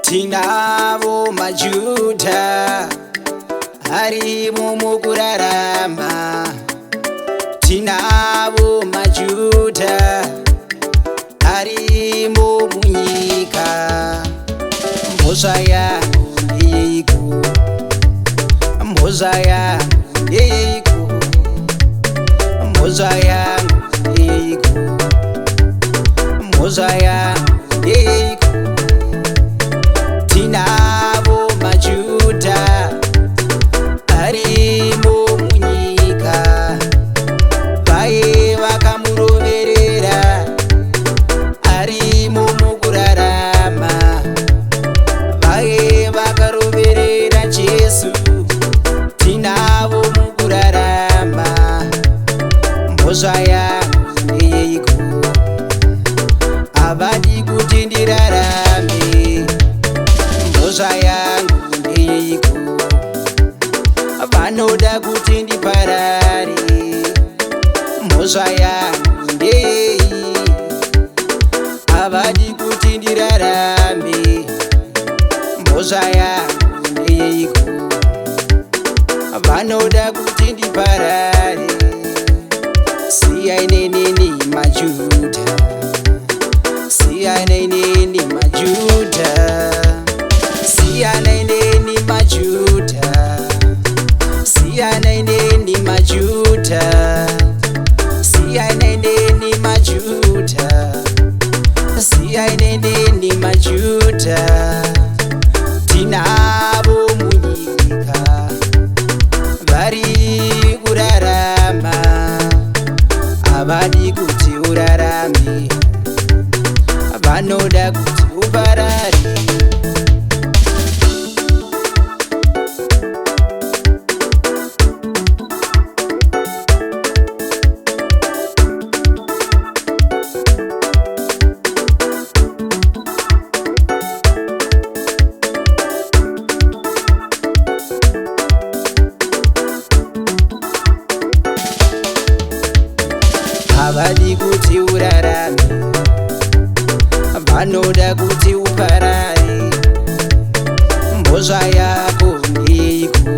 Tinavo majuta arimo mukurarama. Tinavo majuta arimo munyika. Mhosva yangu ndeyeiko? Mhosva yangu ndeyeiko? Mhosva yangu ndeyeiko? Mhosva yangu ndeyeiko? Tinavo majuta arimo munyika. Vaye vakamuroverera arimo mukurarama. Vaye vakaroverera Jesu tinavo mukurarama. Mhosva yangu ndeyeiko? Havadi kuti ndirarame. Mhosva yangu ndeyeiko? Vanoda kuti ndiparare. Mhosva yangu ndeyei? Havadi kuti ndirarame. Mhosva yangu ndeyeiko? Vanoda kuti ndiparare. Siyai neni majuta, siyai neni majuta, siyai neni majuta, siyai neni majuta, siyai neni majuta, siyai neni majuta. Tinavo munyika vari kurarama. Havadi kuti urarame, vanoda kuti uparare. Havadi kuti urarame, vanoda kuti uparare. Mhosva yako ndeyeiko?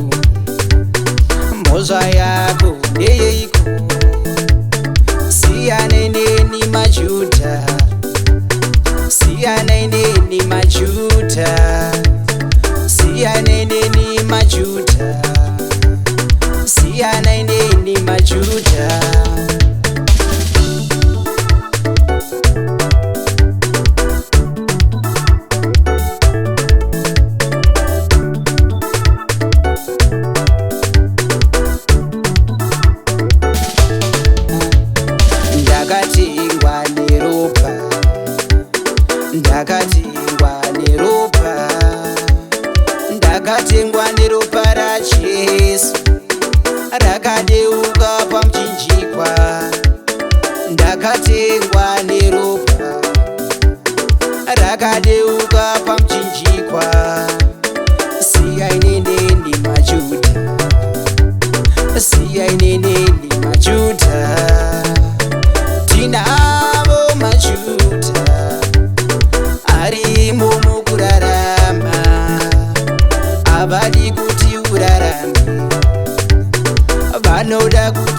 Mhosva yako ndeyeiko? Siyai neni majuta, siyai neni majuta, siyai neni majuta, siyai neni majuta. Ndakatengwa neropa, ndakatengwa neropa, ndakatengwa neropa raJesu rakadeuka pamuchinjikwa. Ndakatengwa neropa rakadeuka pamuchinjikwa. Siyai neni majuta, siyai neni majuta. Tinavo majuta arimo mukurarama. Havadi kuti urarame, vanoda kuti